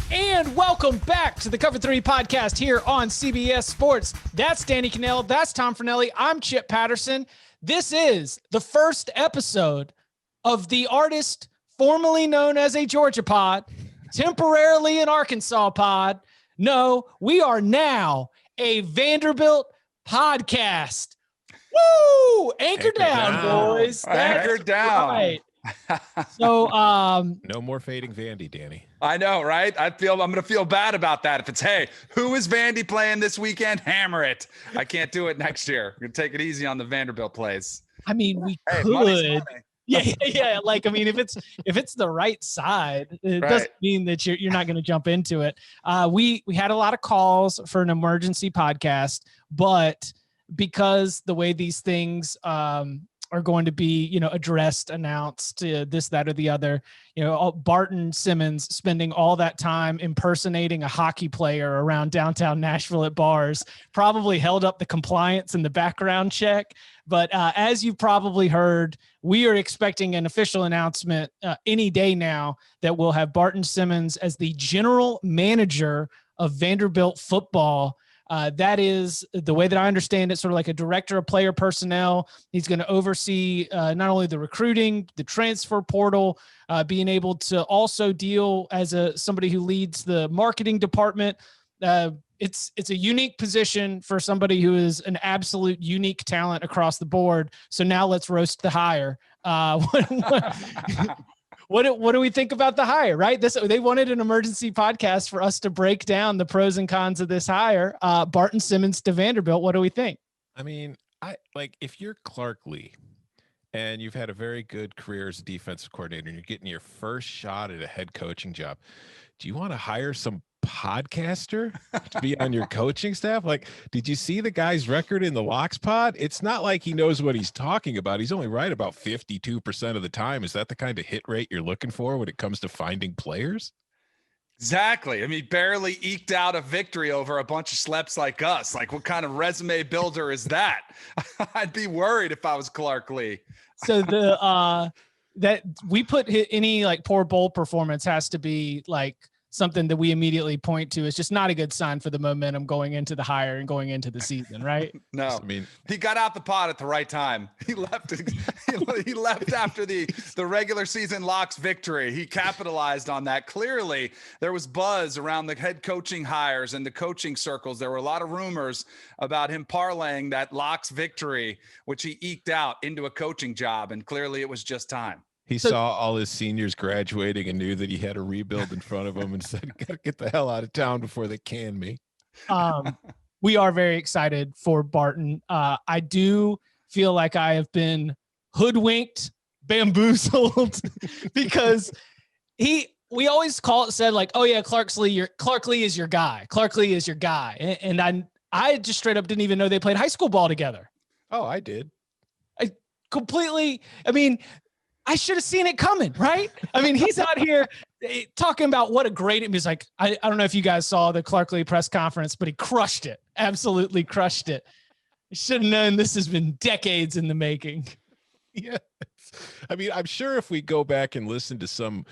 And welcome back to the Cover 3 podcast here on CBS Sports. That's Danny Cannell. That's Tom Fornelli. I'm Chip Patterson. This is the first episode of the artist formerly known as a Georgia pod, temporarily an Arkansas pod. No, we are now a Vanderbilt podcast. Woo! Anchor down, boys. Anchor down. Right. So, no more fading Vandy, Danny. I know, right? I'm going to feel bad about that. If it's, hey, who is Vandy playing this weekend? Hammer it. I can't do it next year. We're going to take it easy on the Vanderbilt plays. I mean, we hey, could. Money. Yeah. Like, I mean, if it's the right side, it doesn't mean that you're not going to jump into it. We had a lot of calls for an emergency podcast, but because the way these things are going to be, addressed, announced, this, that, or the other, Barton Simmons spending all that time impersonating a hockey player around downtown Nashville at bars probably held up the compliance and the background check. But as you've probably heard, we are expecting an official announcement any day now that we'll have Barton Simmons as the general manager of Vanderbilt football. That is the way that I understand it, sort of like a director of player personnel. He's going to oversee not only the recruiting, the transfer portal, being able to also deal as somebody who leads the marketing department. It's a unique position for somebody who is an absolute unique talent across the board. So now let's roast the hire. What do we think about the hire, right? They wanted an emergency podcast for us to break down the pros and cons of this hire. Barton Simmons to Vanderbilt. What do we think? I mean, if you're Clark Lea and you've had a very good career as a defensive coordinator and you're getting your first shot at a head coaching job, do you want to hire some podcaster to be on your coaching staff? Like, did you see the guy's record in the Locks pod? It's not like he knows what he's talking about. He's only right about 52% of the time. Is that the kind of hit rate you're looking for when it comes to finding players? Exactly. I mean, barely eked out a victory over a bunch of schleps like us. Like, what kind of resume builder is that? I'd be worried if I was Clark Lea. So that we put any like poor bowl performance has to be like something that we immediately point to is just not a good sign for the momentum going into the hire and going into the season, right? No, I mean, he got out the pod at the right time. He left. He left after the regular season Locks victory. He capitalized on that. Clearly, there was buzz around the head coaching hires and the coaching circles. There were a lot of rumors about him parlaying that Locks victory, which he eked out, into a coaching job, and clearly it was just time. He saw all his seniors graduating and knew that he had a rebuild in front of him and said, "Gotta get the hell out of town before they can me." We are very excited for Barton. I do feel like I have been hoodwinked, bamboozled, because we always said like, "Oh yeah, Clark Lea is your guy. Clark Lea is your guy," and I just straight up didn't even know they played high school ball together. Oh, I did. I should have seen it coming, right? I mean, he's out here talking about what a great, it was like, I don't know if you guys saw the Clark Lea press conference, but he crushed it. Absolutely crushed it. I should have known this has been decades in the making. Yeah. I mean, I'm sure if we go back and listen to some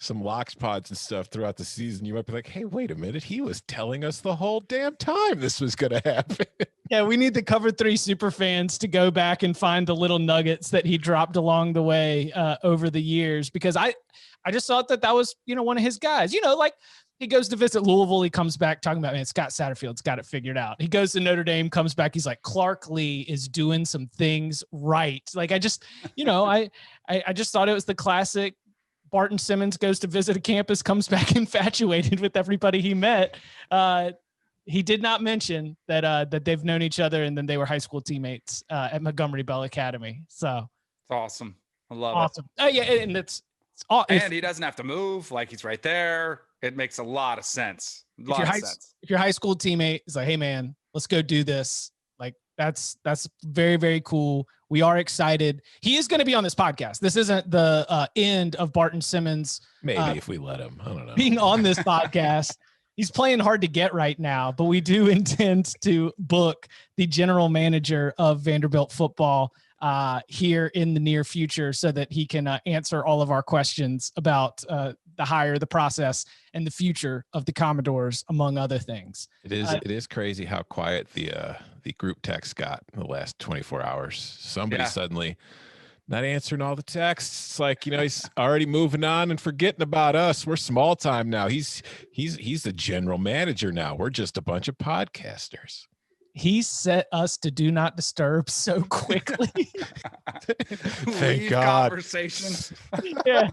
Locks pods and stuff throughout the season, you might be like, hey, wait a minute. He was telling us the whole damn time this was going to happen. Yeah, we need the Cover 3 super fans to go back and find the little nuggets that he dropped along the way over the years, because I just thought that was, one of his guys. Like he goes to visit Louisville, he comes back talking about, man, Scott Satterfield's got it figured out. He goes to Notre Dame, comes back, he's like, Clark Lea is doing some things right. Like I just, I just thought it was the classic Barton Simmons goes to visit a campus, comes back infatuated with everybody he met. He did not mention that they've known each other and then they were high school teammates at Montgomery Bell Academy. So it's awesome. I love it. Oh yeah, and and he doesn't have to move; like he's right there. It makes a lot of sense. If your high school teammate is like, "Hey man, let's go do this," like that's very, very cool. We are excited. He is going to be on this podcast. This isn't the end of Barton Simmons. Maybe if we let him, I don't know. Being on this podcast. He's playing hard to get right now, but we do intend to book the general manager of Vanderbilt football here in the near future so that he can answer all of our questions about the hire, the process, and the future of the Commodores, among other things. It is crazy how quiet the group text got in the last 24 hours. Somebody suddenly not answering all the texts. It's like, he's already moving on and forgetting about us. We're small time now. He's the general manager now. We're just a bunch of podcasters. He set us to do not disturb so quickly. Thank God. Conversation. Yeah.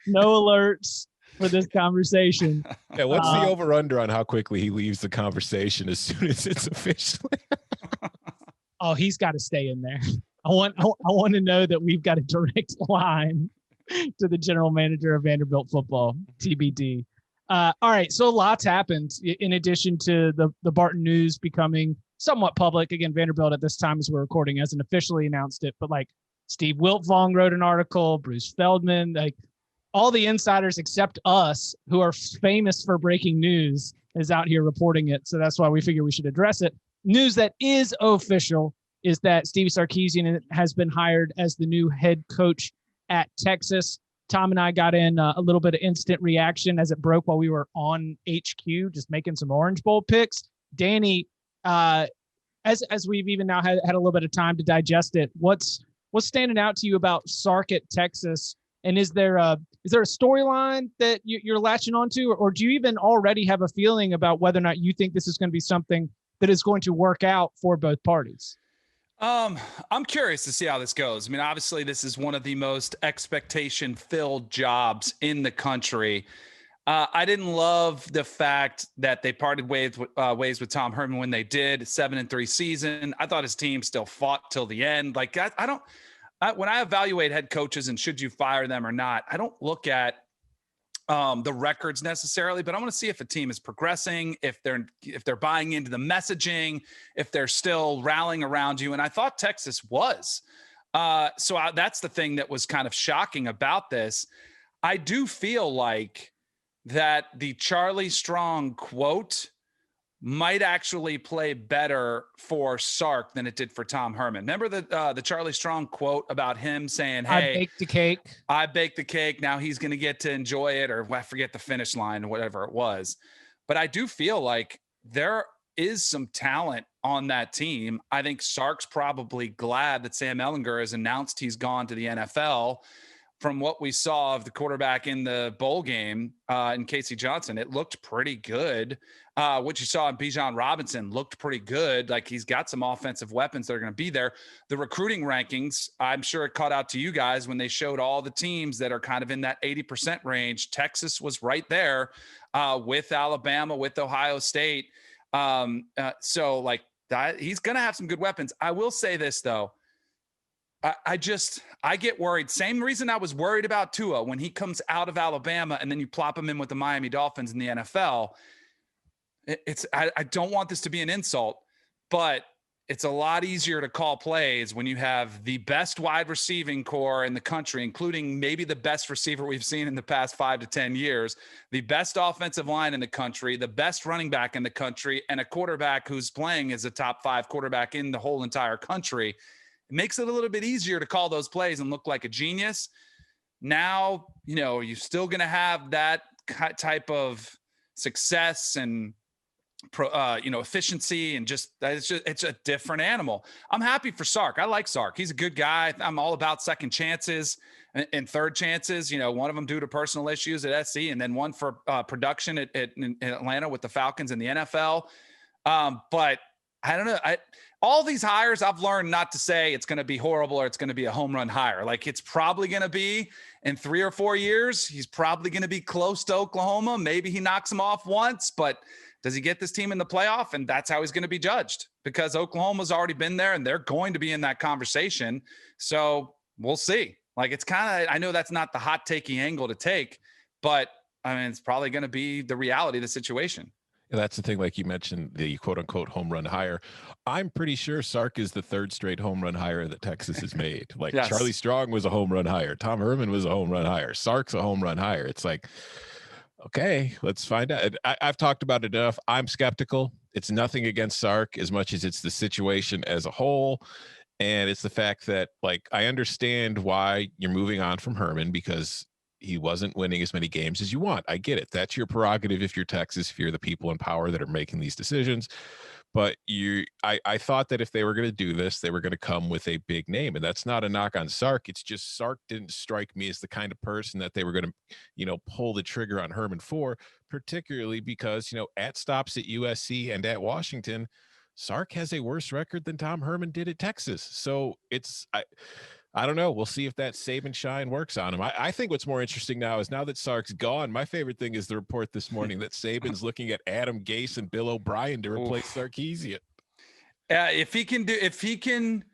No alerts for this conversation. Yeah, what's the over under on how quickly he leaves the conversation as soon as it's officially? Oh, he's got to stay in there. I want to know that we've got a direct line to the general manager of Vanderbilt football, TBD. All right, so lots happened in addition to the Barton news becoming somewhat public. Again, Vanderbilt at this time as we're recording hasn't officially announced it, but like Steve Wiltfong wrote an article, Bruce Feldman, like all the insiders except us who are famous for breaking news is out here reporting it. So that's why we figure we should address it. News that is official is that Steve Sarkisian has been hired as the new head coach at Texas. Tom and I got in a little bit of instant reaction as it broke while we were on HQ, just making some Orange Bowl picks. Danny, as we've even now had a little bit of time to digest it, what's standing out to you about Sark at Texas? And is there a storyline that you're latching onto, or do you even already have a feeling about whether or not you think this is going to be something that is going to work out for both parties? I'm curious to see how this goes. I mean, obviously, this is one of the most expectation-filled jobs in the country. I didn't love the fact that they parted ways with Tom Herman when they did 7-3 season. I thought his team still fought till the end. Like when I evaluate head coaches and should you fire them or not, I don't look at the records necessarily, but I want to see if a team is progressing, if they're buying into the messaging, if they're still rallying around you. And I thought Texas was. That's the thing that was kind of shocking about this. I do feel like that the Charlie Strong quote might actually play better for Sark than it did for Tom Herman. Remember the Charlie Strong quote about him saying, "Hey, I baked the cake. I baked the cake. Now he's going to get to enjoy it," or I forget the finish line, whatever it was. But I do feel like there is some talent on that team. I think Sark's probably glad that Sam Ehlinger has announced he's gone to the NFL. From what we saw of the quarterback in the bowl game in Casey Johnson, it looked pretty good. What you saw in Bijan Robinson looked pretty good. Like he's got some offensive weapons that are going to be there. The recruiting rankings, I'm sure it caught out to you guys when they showed all the teams that are kind of in that 80% range. Texas was right there with Alabama, with Ohio State. So like that, he's going to have some good weapons. I will say this though. I get worried. Same reason I was worried about Tua when he comes out of Alabama and then you plop him in with the Miami Dolphins in the NFL. I don't want this to be an insult, but it's a lot easier to call plays when you have the best wide receiving core in the country, including maybe the best receiver we've seen in the past 5 to 10 years, the best offensive line in the country, the best running back in the country, and a quarterback who's playing as a top 5 quarterback in the whole entire country. It makes it a little bit easier to call those plays and look like a genius. Now, you're still going to have that type of success and efficiency, and it's a different animal. I'm happy for Sark. I like Sark. He's a good guy. I'm all about second chances and third chances. One of them due to personal issues at SC, and then one for production at Atlanta with the Falcons in the NFL. But I don't know. All these hires, I've learned not to say it's going to be horrible or it's going to be a home run hire. Like it's probably going to be in 3 or 4 years. He's probably going to be close to Oklahoma. Maybe he knocks them off once, but does he get this team in the playoff? And that's how he's going to be judged, because Oklahoma's already been there and they're going to be in that conversation. So we'll see. Like it's kind of, I know that's not the hot takey angle to take, but I mean, it's probably going to be the reality of the situation. That's the thing, like you mentioned, the quote-unquote home run hire. I'm pretty sure Sark is the 3rd straight home run hire that Texas has made. Like yes. Charlie Strong was a home run hire. Tom Herman was a home run hire. Sark's a home run hire. It's like, okay, let's find out. I've talked about it enough. I'm skeptical. It's nothing against Sark as much as it's the situation as a whole. And it's the fact that, like, I understand why you're moving on from Herman, because he wasn't winning as many games as you want. I get it. That's your prerogative if you're Texas, if you're the people in power that are making these decisions. But I thought that if they were going to do this, they were going to come with a big name. And that's not a knock on Sark. It's just Sark didn't strike me as the kind of person that they were going to, pull the trigger on Herman for, particularly because, at stops at USC and at Washington, Sark has a worse record than Tom Herman did at Texas. So I don't know. We'll see if that Saban shine works on him. I think what's more interesting now that Sark's gone, my favorite thing is the report this morning that Saban's looking at Adam Gase and Bill O'Brien to replace Sarkeesian. If he can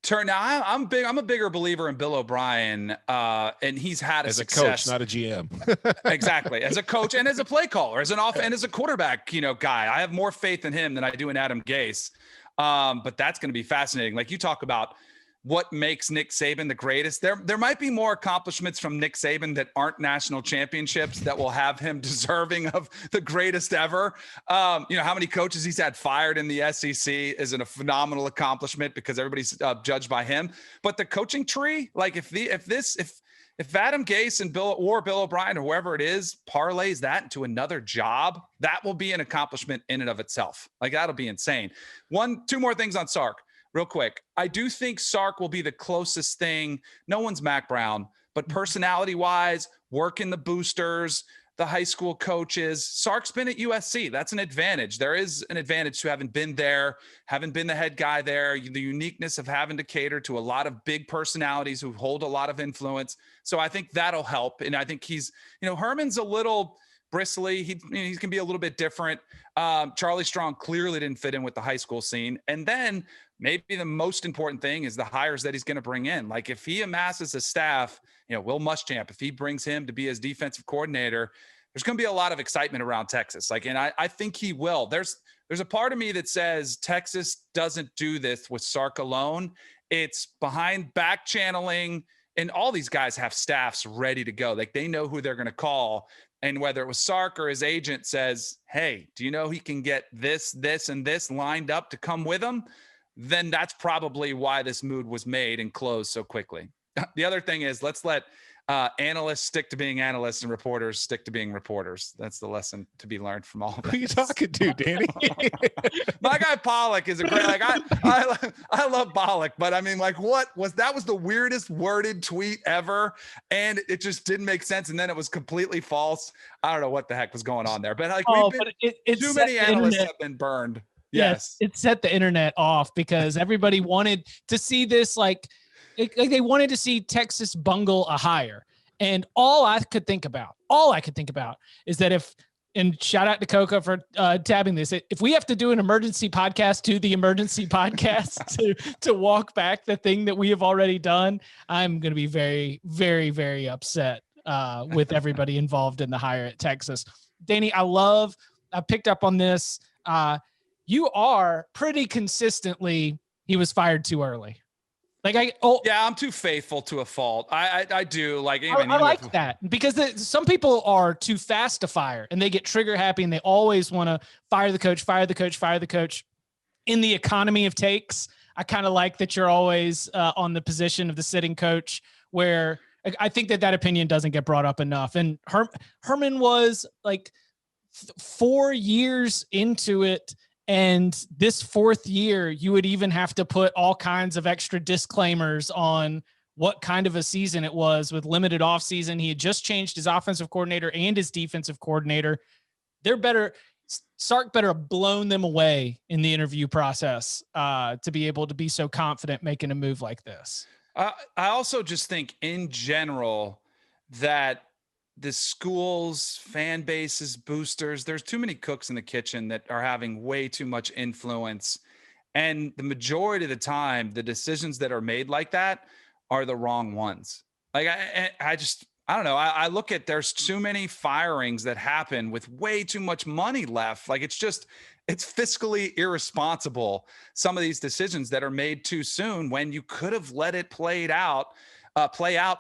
turn. Now I'm a bigger believer in Bill O'Brien, and he's had a success. As a coach, not a GM. Exactly, as a coach and as a play caller, as an and as a quarterback, guy. I have more faith in him than I do in Adam Gase. But that's going to be fascinating. Like you talk about what makes Nick Saban the greatest. There might be more accomplishments from Nick Saban that aren't national championships that will have him deserving of the greatest ever. How many coaches he's had fired in the SEC is a phenomenal accomplishment because everybody's judged by him. But the coaching tree, like if Adam Gase and Bill O'Brien or whoever it is parlays that into another job, that will be an accomplishment in and of itself. Like that'll be insane. Two more things on Sark. Real quick, I do think Sark will be the closest thing. No one's Mac Brown, but personality-wise, working the boosters, the high school coaches. Sark's been at USC. That's an advantage. There is an advantage to having been there, having been the head guy there, the uniqueness of having to cater to a lot of big personalities who hold a lot of influence. So I think that'll help. And I think he's, Herman's a little bristly. He can be a little bit different. Charlie Strong clearly didn't fit in with the high school scene. And then maybe the most important thing is the hires that he's going to bring in. Like if he amasses a staff, Will Muschamp, if he brings him to be his defensive coordinator, there's going to be a lot of excitement around Texas. And I think he will. There's a part of me that says Texas doesn't do this with Sark alone. It's behind back channeling, and all these guys have staffs ready to go. Like they know who they're going to call. And whether it was Sark or his agent says, hey, do you know he can get this, and this lined up to come with him? Then that's probably why this move was made and closed so quickly. The other thing is let's let analysts stick to being analysts and reporters stick to being reporters. That's the lesson to be learned from all of this. Who are you talking to, Danny? My guy Pollock is a great, I love Pollock, but I mean, that was the weirdest worded tweet ever. And it just didn't make sense. And then it was completely false. I don't know what the heck was going on there, but too many analysts have been burned. Yes. It set the internet off because everybody wanted to see this, they wanted to see Texas bungle a hire. And all I could think about is that and shout out to Coca for tabbing this. If we have to do an emergency podcast to the emergency podcast to walk back the thing that we have already done, I'm going to be very, very, very upset with everybody involved in the hire at Texas. Danny, I picked up on this. You are pretty consistently, he was fired too early. I'm too faithful to a fault. I do I like that because some people are too fast to fire and they get trigger happy and they always want to fire the coach. In the economy of takes, I kind of like that you're always on the position of the sitting coach, where I think that opinion doesn't get brought up enough. And Herman was 4 years into it. And this fourth year, you would even have to put all kinds of extra disclaimers on what kind of a season it was with limited offseason. He had just changed his offensive coordinator and his defensive coordinator. Sark better have blown them away in the interview process to be able to be so confident making a move like this. I also just think in general that the schools, fan bases, boosters, there's too many cooks in the kitchen that are having way too much influence. And the majority of the time, the decisions that are made like that are the wrong ones. I don't know. I look at, there's too many firings that happen with way too much money left. It's fiscally irresponsible. Some of these decisions that are made too soon when you could have let it play out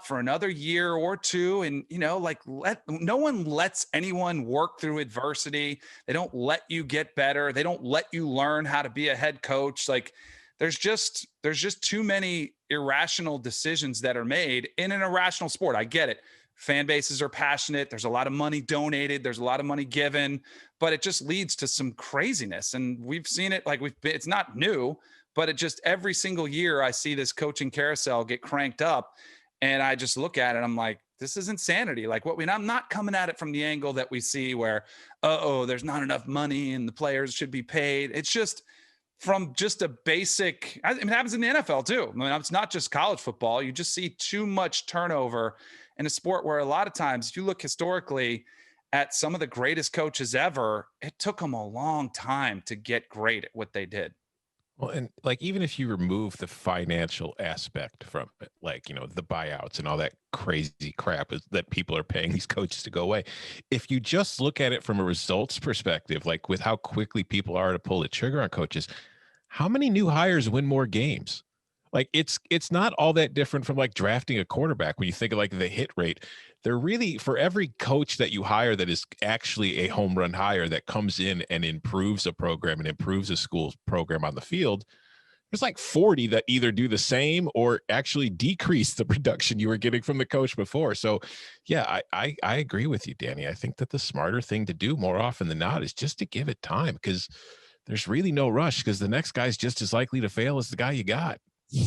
for another year or two. And, no one lets anyone work through adversity. They don't let you get better. They don't let you learn how to be a head coach. There's just too many irrational decisions that are made in an irrational sport. I get it. Fan bases are passionate. There's a lot of money donated. There's a lot of money given, but it just leads to some craziness. And we've seen it, like it's not new, but it just every single year I see this coaching carousel get cranked up, and I just look at it. I'm like, this is insanity. Like I'm not coming at it from the angle that we see where, there's not enough money and the players should be paid. It's just from just a basic, I mean, it happens in the NFL too. I mean, it's not just college football. You just see too much turnover in a sport where a lot of times, if you look historically at some of the greatest coaches ever, it took them a long time to get great at what they did. Well, and like, even if you remove the financial aspect from it, like, the buyouts and all that crazy crap that people are paying these coaches to go away, if you just look at it from a results perspective, like with how quickly people are to pull the trigger on coaches, how many new hires win more games? Like, it's not all that different from like drafting a quarterback. When you think of like the hit rate, they're really, for every coach that you hire that is actually a home run hire that comes in and improves a program and improves a school's program on the field, there's like 40 that either do the same or actually decrease the production you were getting from the coach before. So yeah, I agree with you, Danny. I think that the smarter thing to do more often than not is just to give it time, because there's really no rush, because the next guy's just as likely to fail as the guy you got.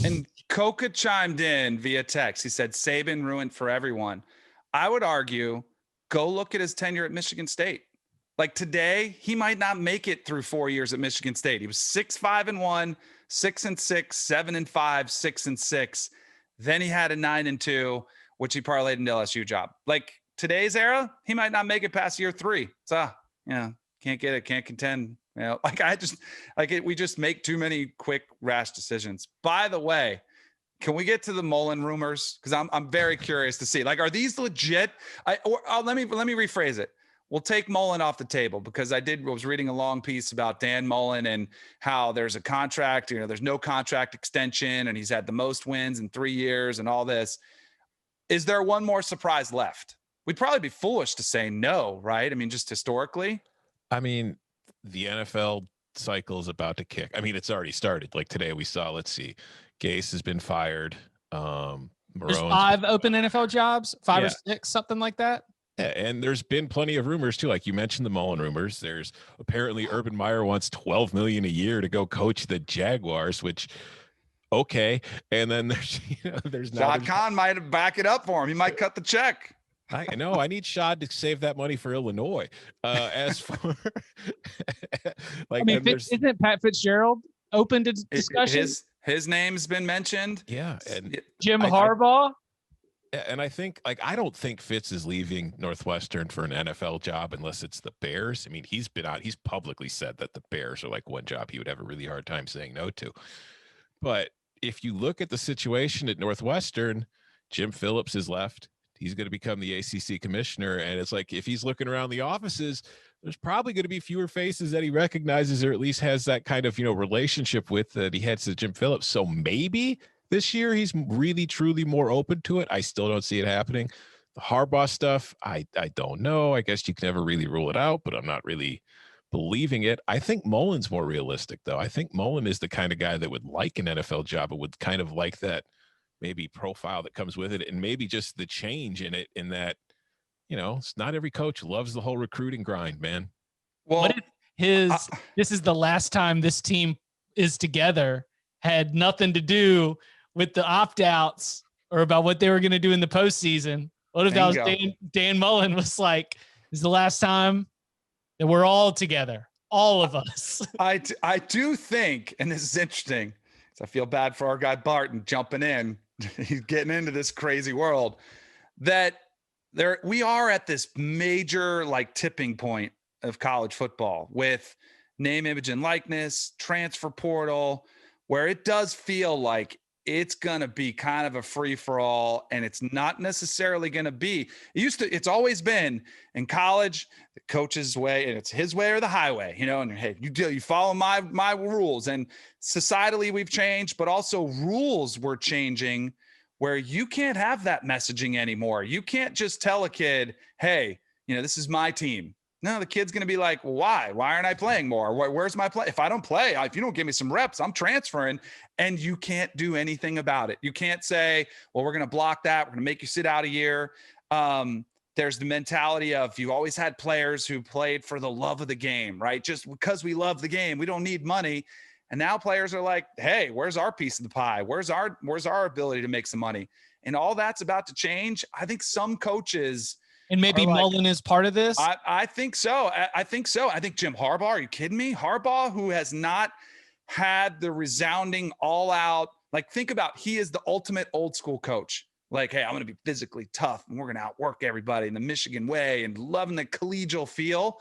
And Coca chimed in via text. He said, Saban ruined for everyone. I would argue, go look at his tenure at Michigan State. Like today, he might not make it through 4 years at Michigan State. He was 6-5-1, 6-6, 7-5, 6-6. Then he had a 9-2, which he parlayed into LSU job. Like today's era, he might not make it past year 3. So, can't get it, can't contend. We just make too many quick, rash decisions. By the way, can we get to the Mullen rumors? Because I'm very curious to see. Like, are these legit? Let me rephrase it. We'll take Mullen off the table, because I was reading a long piece about Dan Mullen and how there's a contract. There's no contract extension, and he's had the most wins in 3 years and all this. Is there one more surprise left? We'd probably be foolish to say no, right? I mean, just historically. I mean, the NFL cycle is about to kick. I mean, it's already started. Like today we saw, let's see, Gase has been fired. There's 5 open NFL jobs, 5 or 6, something like that. Yeah, and there's been plenty of rumors too. Like you mentioned the Mullen rumors. There's apparently Urban Meyer wants $12 million a year to go coach the Jaguars, which, okay. And then there's Shad Khan might back it up for him. He might cut the check. I know. I need Shad to save that money for Illinois. As for like, I mean, isn't Pat Fitzgerald open to discussion? His name's been mentioned. Yeah, and Jim Harbaugh. And I think, like, I don't think Fitz is leaving Northwestern for an NFL job unless it's the Bears. I mean, he's publicly said that the Bears are like one job he would have a really hard time saying no to. But if you look at the situation at Northwestern, Jim Phillips has left. He's going to become the ACC commissioner. And it's like, if he's looking around the offices, there's probably going to be fewer faces that he recognizes, or at least has that kind of, relationship with, that he heads to Jim Phillips. So maybe this year he's really, truly more open to it. I still don't see it happening. The Harbaugh stuff, I don't know. I guess you can never really rule it out, but I'm not really believing it. I think Mullen's more realistic, though. I think Mullen is the kind of guy that would like an NFL job, but would kind of like that maybe profile that comes with it, and maybe just the change in it, in that, it's not every coach loves the whole recruiting grind, man. Well, what if this is the last time this team is together, had nothing to do with the opt-outs or about what they were going to do in the postseason? What if that was Dan Mullen was like, this is the last time that we're all together, all of us. I do think, and this is interesting, I feel bad for our guy Barton jumping in. He's getting into this crazy world, that we are at this major tipping point of college football with name, image, and likeness, transfer portal, where it does feel like it's going to be kind of a free for all, and it's not necessarily going to be. It's always been in college, the coach's way, and it's his way or the highway, and hey, you follow my rules. And societally we've changed, but also rules were changing, where you can't have that messaging anymore. You can't just tell a kid, hey, this is my team. No, the kid's going to be like, well, why aren't I playing more? Where's my play? If I don't play, if you don't give me some reps, I'm transferring, and you can't do anything about it. You can't say, well, we're going to block that. We're going to make you sit out a year. There's the mentality of, you've always had players who played for the love of the game, right? Just because we love the game, we don't need money. And now players are like, hey, where's our piece of the pie? Where's our ability to make some money? And all that's about to change. I think some coaches, and maybe Mullen is part of this. I think so. I think so. I think Jim Harbaugh, are you kidding me? Harbaugh, who has not had the resounding all out, like, think about, he is the ultimate old school coach. Like, hey, I'm going to be physically tough and we're going to outwork everybody in the Michigan way and loving the collegial feel.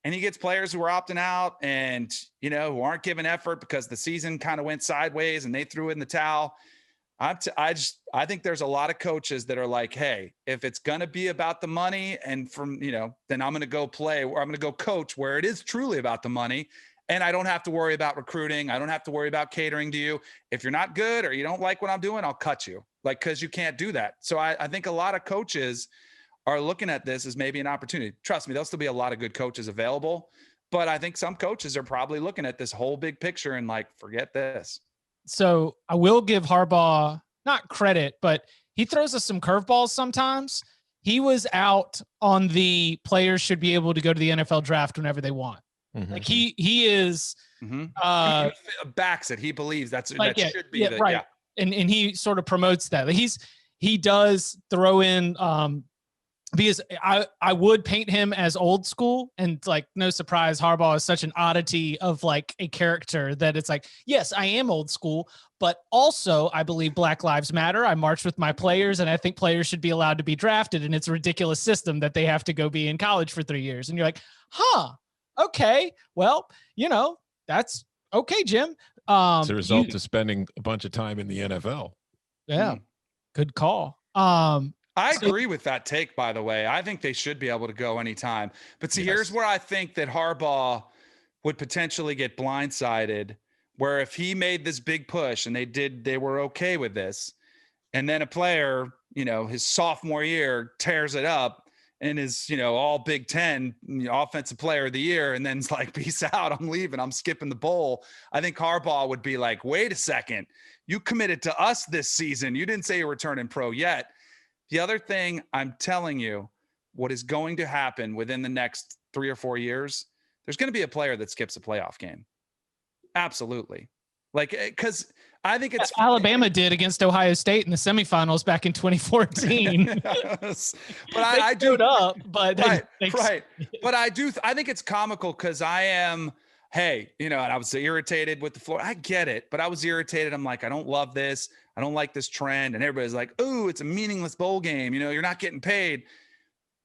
And he gets players who are opting out and, who aren't giving effort because the season kind of went sideways and they threw in the towel. I think there's a lot of coaches that are like, hey, if it's going to be about the money and then I'm going to go play, or I'm going to go coach where it is truly about the money. And I don't have to worry about recruiting. I don't have to worry about catering to you. If you're not good or you don't like what I'm doing, I'll cut you, cause you can't do that. So I think a lot of coaches are looking at this as maybe an opportunity. Trust me, there'll still be a lot of good coaches available, but I think some coaches are probably looking at this whole big picture and like, forget this. So I will give Harbaugh not credit, but he throws us some curveballs sometimes. He was out on the players should be able to go to the NFL draft whenever they want. Mm-hmm. Like he is backs it. He believes that should be right. Yeah. And he sort of promotes that. Like he does throw in because I would paint him as old school, and like, no surprise, Harbaugh is such an oddity of like a character that it's like, yes, I am old school, but also I believe Black Lives Matter. I march with my players, and I think players should be allowed to be drafted. And it's a ridiculous system that they have to go be in college for 3 years. And you're like, okay, well, that's okay, Jim. It's a result of spending a bunch of time in the NFL. Yeah. Good call. I agree with that take, by the way. I think they should be able to go anytime. But see, here's where I think that Harbaugh would potentially get blindsided, where if he made this big push and they were okay with this, and then a player, his sophomore year tears it up and is, all Big Ten offensive player of the year, and then it's like, peace out, I'm leaving, I'm skipping the bowl. I think Harbaugh would be like, wait a second, you committed to us this season. You didn't say you're returning pro yet. The other thing, I'm telling you, what is going to happen within the next 3 or 4 years, there's going to be a player that skips a playoff game. Absolutely. Like, because I think it's Alabama did against Ohio State in the semifinals back in 2014. Yes. But I do up, but right. But I think it's comical because I am, hey, and I was irritated with the floor. I get it, but I was irritated. I'm like, I don't love this. I don't like this trend. And everybody's like, ooh, it's a meaningless bowl game. You're not getting paid.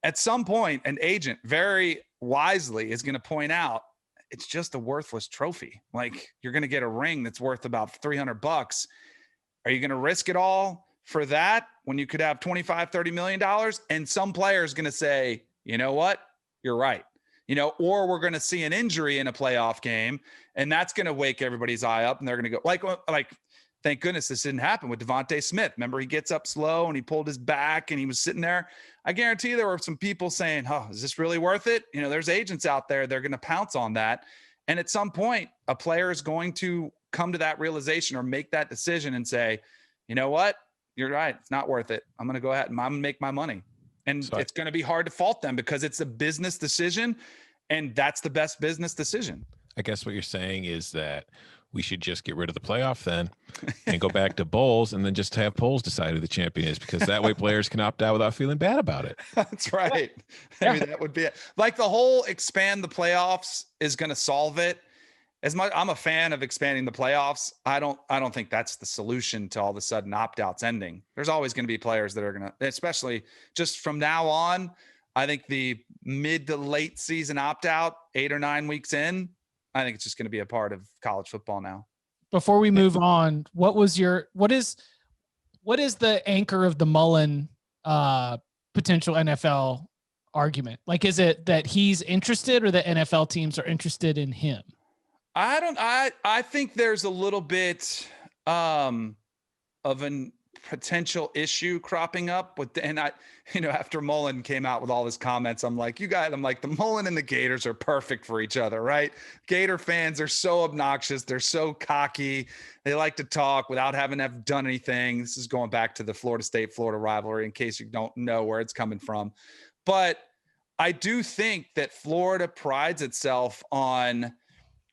At some point, an agent very wisely is going to point out, it's just a worthless trophy. Like, you're going to get a ring that's worth about $300. Are you going to risk it all for that when you could have $25-30 million? And some player is going to say, you know what? You're right. Or we're going to see an injury in a playoff game, and that's going to wake everybody's eye up, and they're going to go like, thank goodness this didn't happen with Devontae Smith. Remember, he gets up slow and he pulled his back and he was sitting there. I guarantee there were some people saying, oh, is this really worth it? There's agents out there. They're going to pounce on that. And at some point, a player is going to come to that realization or make that decision and say, you know what? You're right. It's not worth it. I'm going to go ahead and I'm going to make my money. And it's going to be hard to fault them because it's a business decision, and that's the best business decision. I guess what you're saying is that we should just get rid of the playoff then and go back to bowls, and then just have polls decide who the champion is, because that way players can opt out without feeling bad about it. That's right. I mean, that would be it. Like, the whole expand the playoffs is going to solve it. As much I'm a fan of expanding the playoffs, I don't think that's the solution to all of a sudden opt-outs ending. There's always going to be players that are going to, especially just from now on, I think the mid to late season opt-out, 8 or 9 weeks in, I think it's just going to be a part of college football now. Before we move on, what is the anchor of the Mullen potential NFL argument? Like, is it that he's interested, or that NFL teams are interested in him? I think there's a little bit of an potential issue cropping up after Mullen came out with all his comments, I'm like, the Mullen and the Gators are perfect for each other, right? Gator fans are so obnoxious. They're so cocky. They like to talk without having to have done anything. This is going back to the Florida State-Florida rivalry in case you don't know where it's coming from. But I do think that Florida prides itself on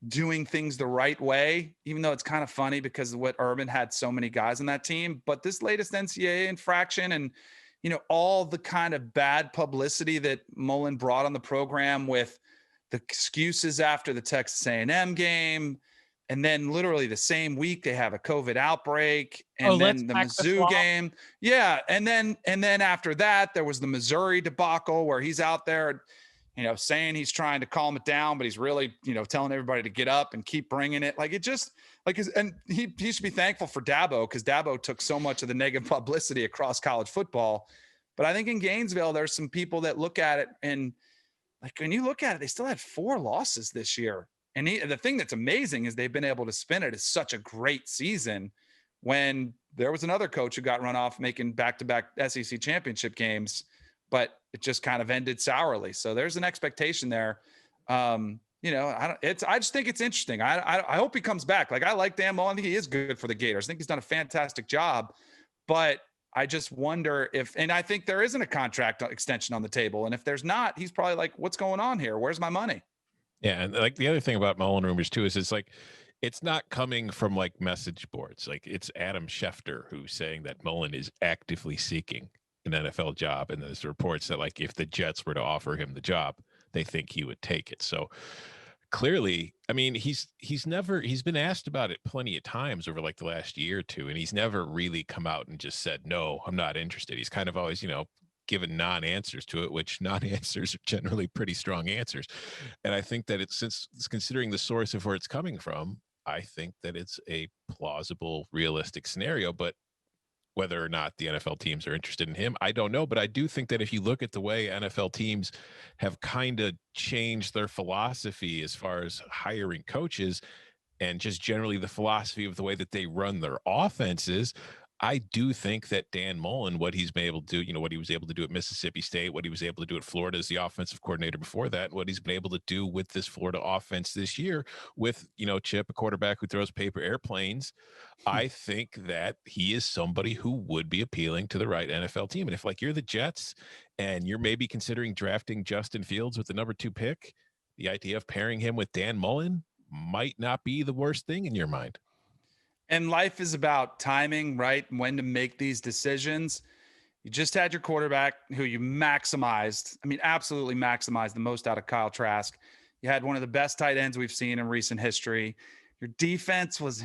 doing things the right way, even though it's kind of funny because of what Urban had so many guys on that team. But this latest NCAA infraction and, all the kind of bad publicity that Mullen brought on the program with the excuses after the Texas A&M game. And then literally the same week they have a COVID outbreak and then the Mizzou game. Yeah. And then after that, there was the Missouri debacle where he's out there, saying he's trying to calm it down, but he's really, telling everybody to get up and keep bringing it. Like it just and he should be thankful for Dabo because Dabo took so much of the negative publicity across college football. But I think in Gainesville, there's some people that look at it and like, when you look at it, they still had 4 losses this year. And the thing that's amazing is they've been able to spin it as such a great season when there was another coach who got run off making back-to-back SEC championship games, but it just kind of ended sourly. So there's an expectation there. I just think it's interesting. I hope he comes back. Like I like Dan Mullen. I think he is good for the Gators. I think he's done a fantastic job, but I just wonder and I think there isn't a contract extension on the table. And if there's not, he's probably like, what's going on here? Where's my money? Yeah. And like the other thing about Mullen rumors too, is it's not coming from like message boards. Like it's Adam Schefter who's saying that Mullen is actively seeking an NFL job. And there's reports that like, if the Jets were to offer him the job, they think he would take it. So clearly, I mean, he's been asked about it plenty of times over like the last year or two. And he's never really come out and just said, no, I'm not interested. He's kind of always, given non-answers to it, which non-answers are generally pretty strong answers. And I think that since considering the source of where it's coming from, I think that it's a plausible, realistic scenario. But whether or not the NFL teams are interested in him, I don't know. But I do think that if you look at the way NFL teams have kind of changed their philosophy as far as hiring coaches and just generally the philosophy of the way that they run their offenses, I do think that Dan Mullen, what he's been able to do, what he was able to do at Mississippi State, what he was able to do at Florida as the offensive coordinator before that, what he's been able to do with this Florida offense this year with, Chip, a quarterback who throws paper airplanes. I think that he is somebody who would be appealing to the right NFL team. And if like you're the Jets and you're maybe considering drafting Justin Fields with the number 2 pick, the idea of pairing him with Dan Mullen might not be the worst thing in your mind. And life is about timing, right? When to make these decisions. You just had your quarterback who you maximized. I mean, absolutely maximized the most out of Kyle Trask. You had one of the best tight ends we've seen in recent history. Your defense was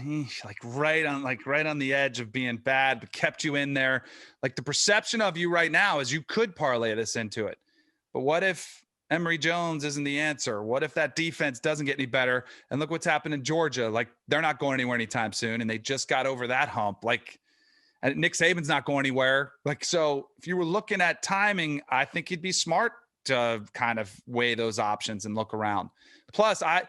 right on the edge of being bad, but kept you in there. Like the perception of you right now is you could parlay this into it. But what if Emory Jones isn't the answer? What if that defense doesn't get any better? And look what's happened in Georgia. Like they're not going anywhere anytime soon. And they just got over that hump. Like and Nick Saban's not going anywhere. Like, so if you were looking at timing, I think you'd be smart to kind of weigh those options and look around. Plus I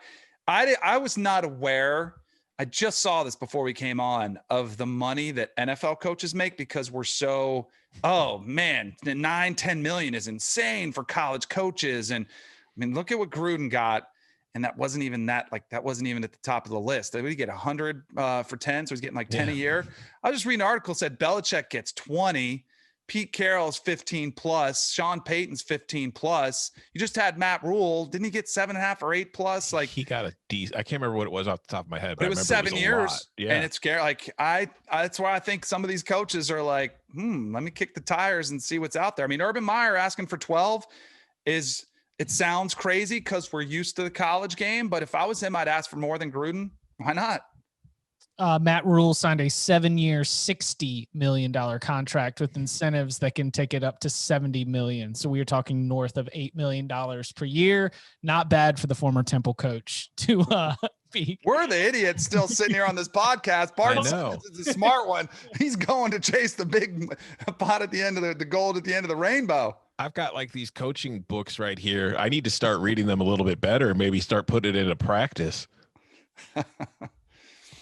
was not aware. I just saw this before we came on of the money that NFL coaches make because we're so, oh man, the 9-10 million is insane for college coaches. And I mean, look at what Gruden got. And that wasn't even at the top of the list. Did he get 100 for 10? So he's getting like 10 a year. I was just reading an article said Belichick gets 20. Pete Carroll's 15 plus. Sean Payton's 15 plus. You just had Matt Rule. Didn't he get 7.5 or 8 plus? Like he got a D. I can't remember what it was off the top of my head, but it was 7 years. Yeah. And it's scary. Like that's why I think some of these coaches are like, let me kick the tires and see what's out there. I mean, Urban Meyer asking for 12 it sounds crazy because we're used to the college game. But if I was him, I'd ask for more than Gruden. Why not? Matt Rule signed a 7-year, $60 million contract with incentives that can take it up to $70 million. So we are talking north of $8 million per year. Not bad for the former Temple coach to be. We're the idiots still sitting here on this podcast. Barton is a smart one. He's going to chase the big pot at the end of the gold at the end of the rainbow. I've got like these coaching books right here. I need to start reading them a little bit better. Maybe start putting it into practice.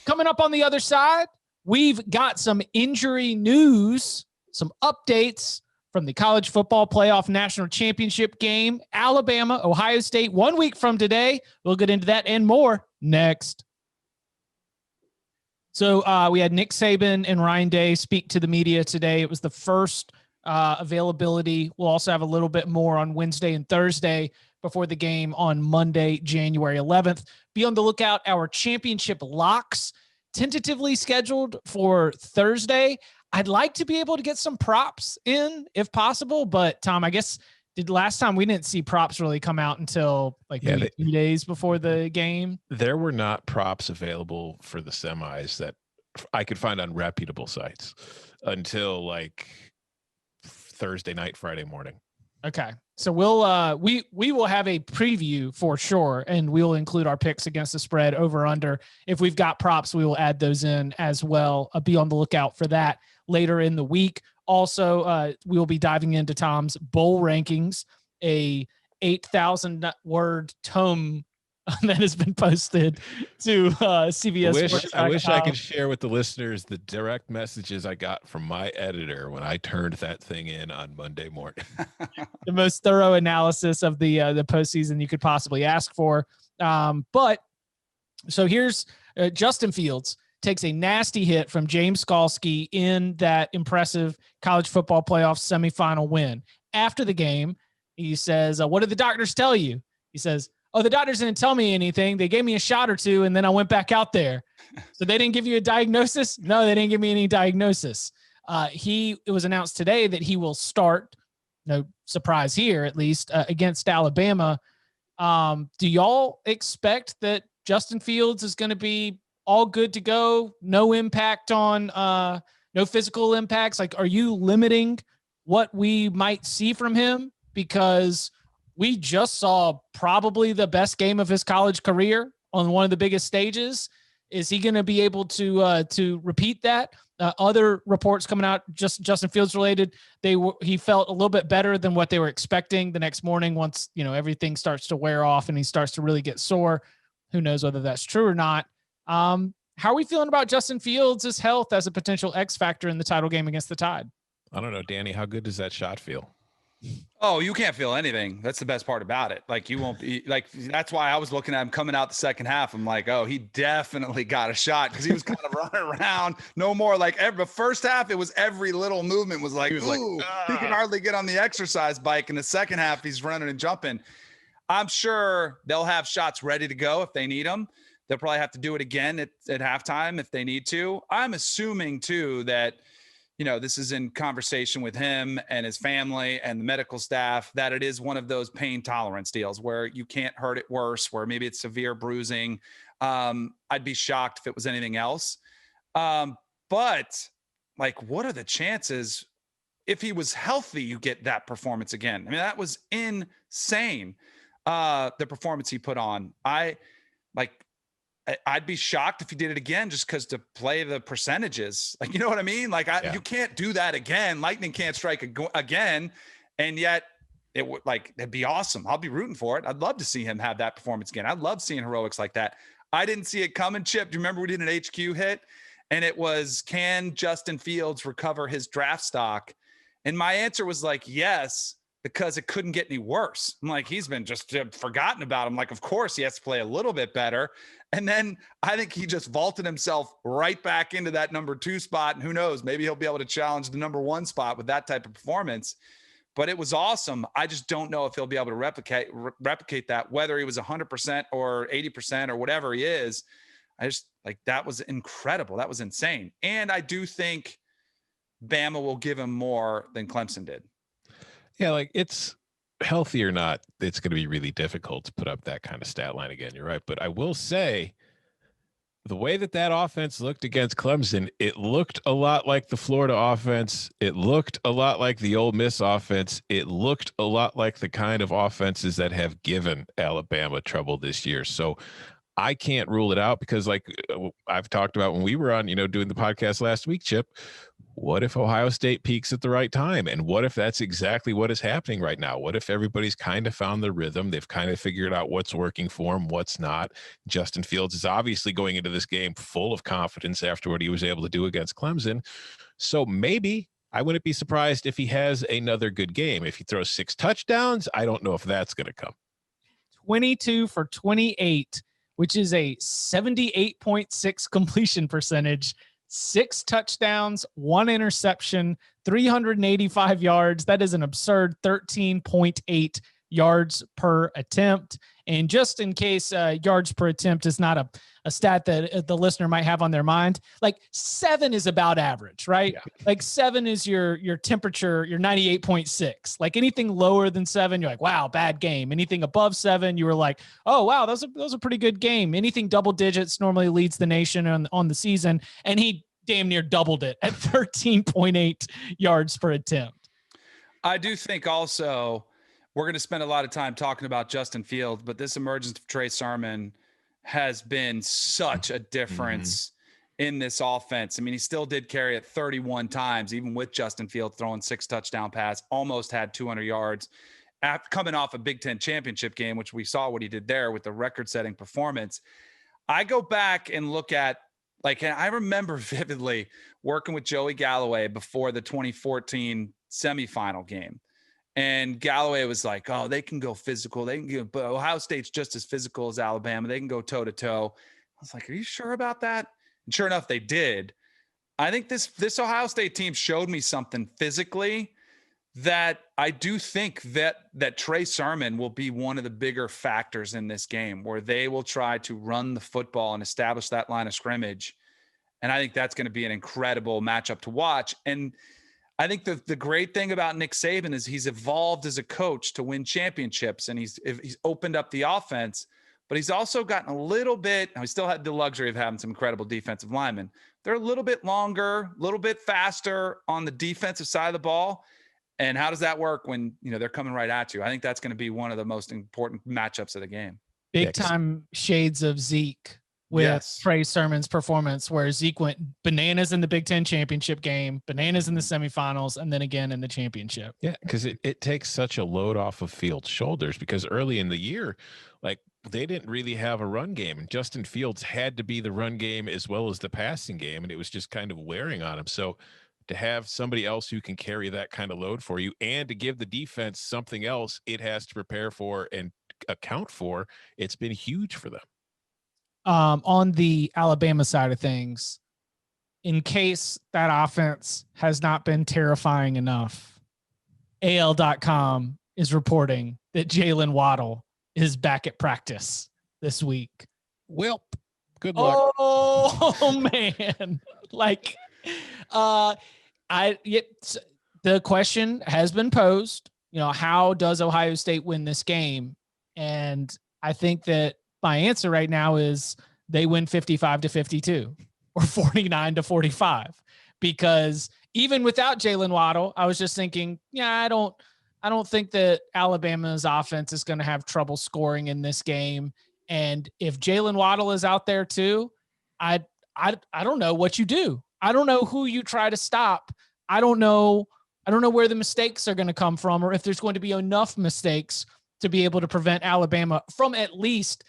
Coming up on the other side, we've got some injury news, some updates from the college football playoff national championship game, Alabama, Ohio State, 1 week from today. We'll get into that and more next. So we had Nick Saban and Ryan Day speak to the media today. It was the first availability. We'll also have a little bit more on Wednesday and Thursday before the game on Monday, January 11th. Be on the lookout. Our championship locks tentatively scheduled for Thursday. I'd like to be able to get some props in if possible, but Tom, I guess last time we didn't see props really come out until maybe 2 days before the game. There were not props available for the semis that I could find on reputable sites until Thursday night, Friday morning. Okay. So we'll we will have a preview for sure, and we'll include our picks against the spread, over under. If we've got props, we will add those in as well. Be on the lookout for that later in the week. Also, we'll be diving into Tom's bowl rankings, a 8,000 word tome that has been posted to CBS. I wish I could share with the listeners the direct messages I got from my editor when I turned that thing in on Monday morning. The most thorough analysis of the postseason you could possibly ask for. But so here's Justin Fields takes a nasty hit from James Skalski in that impressive college football playoff semifinal win. After the game, he says, what did the doctors tell you? He says, oh, the doctors didn't tell me anything. They gave me a shot or two, and then I went back out there. So they didn't give you a diagnosis? No, they didn't give me any diagnosis. It was announced today that he will start, no surprise here at least, against Alabama. Do y'all expect that Justin Fields is going to be all good to go? No impact on, no physical impacts? Are you limiting what we might see from him? Because we just saw probably the best game of his college career on one of the biggest stages. Is he going to be able to repeat that? Other reports coming out, just Justin Fields related, he felt a little bit better than what they were expecting the next morning once, everything starts to wear off and he starts to really get sore. Who knows whether that's true or not. How are we feeling about Justin Fields' health as a potential X factor in the title game against the Tide? I don't know, Danny, how good does that shot feel? Oh, you can't feel anything. That's the best part about it. You won't be that's why I was looking at him coming out the second half. I'm like, oh, he definitely got a shot because he was kind of running around. No more the first half, it was every little movement was he can hardly get on the exercise bike. In the second half, he's running and jumping. I'm sure they'll have shots ready to go if they need them. They'll probably have to do it again at halftime if they need to. I'm assuming too that this is in conversation with him and his family and the medical staff, that it is one of those pain tolerance deals where you can't hurt it worse, where maybe it's severe bruising. I'd be shocked if it was anything else. But what are the chances if he was healthy, you get that performance again? I mean, that was insane. The performance he put on, I'd be shocked if he did it again just because to play the percentages. You know what I mean? You can't do that again. Lightning can't strike again. And yet it would it'd be awesome. I'll be rooting for it. I'd love to see him have that performance again. I love seeing heroics like that. I didn't see it coming, Chip. Do you remember we did an HQ hit? And it was, can Justin Fields recover his draft stock? And my answer was yes, because it couldn't get any worse. I'm he's been just forgotten about. I'm of course he has to play a little bit better. And then I think he just vaulted himself right back into that number 2 spot. And who knows, maybe he'll be able to challenge the number 1 spot with that type of performance. But it was awesome. I just don't know if he'll be able to replicate that, whether he was 100% or 80% or whatever he is. I just that was incredible. That was insane. And I do think Bama will give him more than Clemson did. Yeah, it's healthy or not, it's going to be really difficult to put up that kind of stat line again. You're right. But I will say the way that offense looked against Clemson, it looked a lot like the Florida offense. It looked a lot like the Ole Miss offense. It looked a lot like the kind of offenses that have given Alabama trouble this year. So I can't rule it out because I've talked about when we were on, doing the podcast last week, Chip, what if Ohio State peaks at the right time? And what if that's exactly what is happening right now? What if everybody's kind of found the rhythm? They've kind of figured out what's working for them, what's not. Justin Fields is obviously going into this game full of confidence after what he was able to do against Clemson. So maybe I wouldn't be surprised if he has another good game. If he throws 6 touchdowns, I don't know if that's going to come. 22 for 28, which is a 78.6 completion percentage, 6 touchdowns, 1 interception, 385 yards. That is an absurd 13.8 yards per attempt. And just in case yards per attempt is not a stat that the listener might have on their mind, like 7 is about average, right? Yeah. Like 7 is your temperature, your 98.6. Like anything lower than 7, you're like, wow, bad game. Anything above 7, you were like, oh, wow, that was a pretty good game. Anything double digits normally leads the nation on the season. And he damn near doubled it at 13.8 yards per attempt. I do think also we're going to spend a lot of time talking about Justin Fields, but this emergence of Trey Sermon has been such a difference in this offense. I mean, he still did carry it 31 times, even with Justin Fields throwing 6 touchdown pass, almost had 200 yards coming off a Big Ten championship game, which we saw what he did there with the record-setting performance. I go back and look at, and I remember vividly working with Joey Galloway before the 2014 semifinal game. And Galloway was like, oh, they can go physical. But Ohio State's just as physical as Alabama. They can go toe to toe. I was like, are you sure about that? And sure enough, they did. I think this Ohio State team showed me something physically that I do think that Trey Sermon will be one of the bigger factors in this game, where they will try to run the football and establish that line of scrimmage. And I think that's going to be an incredible matchup to watch. And I think the great thing about Nick Saban is he's evolved as a coach to win championships, and he's opened up the offense, but he's also gotten a little bit, we still had the luxury of having some incredible defensive linemen. They're a little bit longer, a little bit faster on the defensive side of the ball. And how does that work when, they're coming right at you? I think that's going to be one of the most important matchups of the game. Big time shades of Zeke with Trey Sermon's performance, where Zeke went bananas in the Big Ten championship game, bananas in the semifinals, and then again in the championship. Yeah, because it takes such a load off of Fields' shoulders, because early in the year, they didn't really have a run game, and Justin Fields had to be the run game as well as the passing game, and it was just kind of wearing on him. So to have somebody else who can carry that kind of load for you, and to give the defense something else it has to prepare for and account for, it's been huge for them. On the Alabama side of things, in case that offense has not been terrifying enough, AL.com is reporting that Jalen Waddle is back at practice this week. Well, good luck. Oh man. The question has been posed, how does Ohio State win this game? And I think that my answer right now is they win 55-52 or 49-45, because even without Jalen Waddle, I was just thinking, I don't think that Alabama's offense is going to have trouble scoring in this game. And if Jalen Waddle is out there too, I don't know what you do. I don't know who you try to stop. I don't know where the mistakes are going to come from, or if there's going to be enough mistakes to be able to prevent Alabama from at least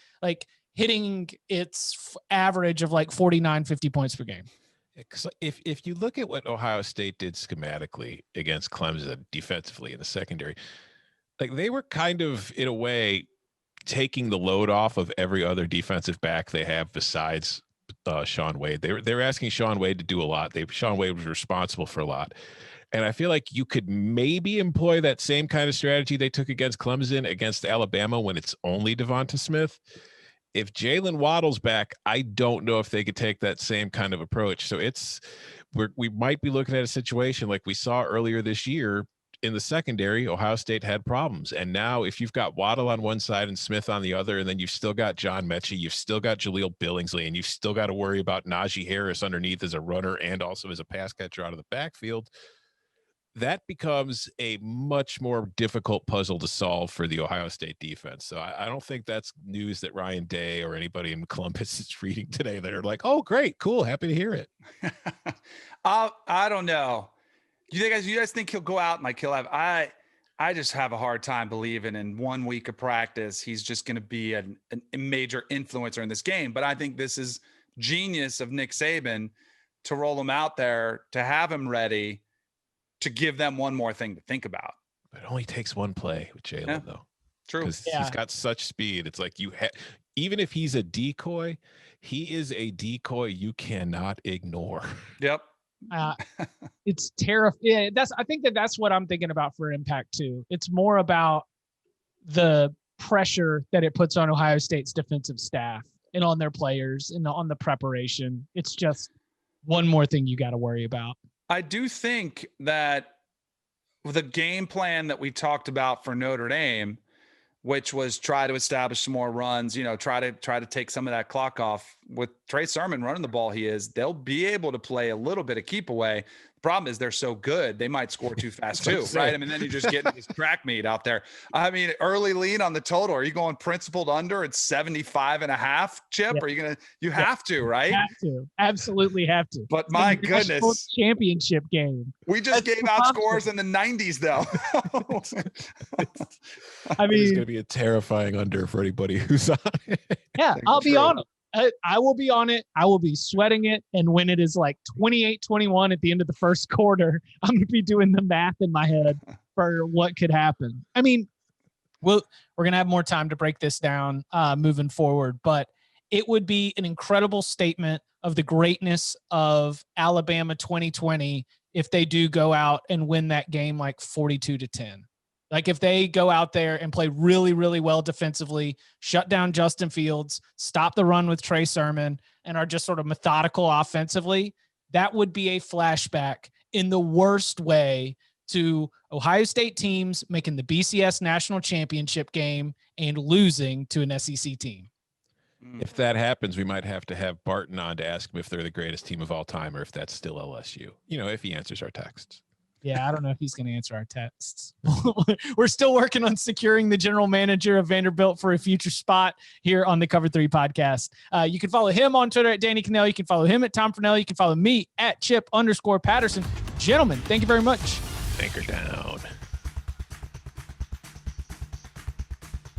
hitting its average of 49, 50 points per game. If you look at what Ohio State did schematically against Clemson defensively in the secondary, they were kind of, in a way, taking the load off of every other defensive back they have besides Shaun Wade. They were asking Shaun Wade to do a lot. Shaun Wade was responsible for a lot. And I feel like you could maybe employ that same kind of strategy they took against Clemson against Alabama when it's only Devonta Smith. If Jalen Waddle's back, I don't know if they could take that same kind of approach. So we might be looking at a situation like we saw earlier this year in the secondary. Ohio State had problems. And now if you've got Waddle on one side and Smith on the other, and then you've still got John Mechie, you've still got Jaleel Billingsley, and you've still got to worry about Najee Harris underneath as a runner and also as a pass catcher out of the backfield, that becomes a much more difficult puzzle to solve for the Ohio State defense. So I don't think that's news that Ryan Day or anybody in Columbus is reading today that are like, oh, great, cool, happy to hear it. I don't know. You guys think he'll go out and like he'll have? I just have a hard time believing in 1 week of practice he's just going to be a major influencer in this game. But I think this is genius of Nick Saban to roll him out there, to have him ready, to give them one more thing to think about. It only takes one play with Jalen, though. True. Because he's got such speed. It's like even if he's a decoy, he is a decoy you cannot ignore. Yep. It's terrifying. Yeah, I think that's what I'm thinking about for impact too. It's more about the pressure that it puts on Ohio State's defensive staff and on their players and on the preparation. It's just one more thing you got to worry about. I do think that the game plan that we talked about for Notre Dame, which was try to establish some more runs, try to take some of that clock off with Trey Sermon running the ball. They'll be able to play a little bit of keep away. The problem is they're so good. They might score too fast too. Right. I mean, then you just get this track meet out there. I mean, early lean on the total. Are you going principled under at 75.5, Chip? Yep. Are you have to, right? Have to. Absolutely have to. But my goodness. Championship game. We just gave out scores in the 90s though. I mean, it's going to be a terrifying under for anybody who's on it. Yeah, I'll be on it. I will be on it. I will be sweating it. And when it is like 28-21 at the end of the first quarter, I'm going to be doing the math in my head for what could happen. I mean, we're going to have more time to break this down moving forward, but it would be an incredible statement of the greatness of Alabama 2020 if they do go out and win that game like 42-10. Like if they go out there and play really, really well defensively, shut down Justin Fields, stop the run with Trey Sermon, and are just sort of methodical offensively, that would be a flashback in the worst way to Ohio State teams making the BCS national championship game and losing to an SEC team. If that happens, we might have to have Barton on to ask him if they're the greatest team of all time or if that's still LSU, if he answers our texts. Yeah, I don't know if he's going to answer our texts. We're still working on securing the general manager of Vanderbilt for a future spot here on the Cover 3 podcast. You can follow him on Twitter at Danny Cannell. You can follow him at Tom Fernell. You can follow me at Chip_Patterson. Gentlemen, thank you very much. Anchor down.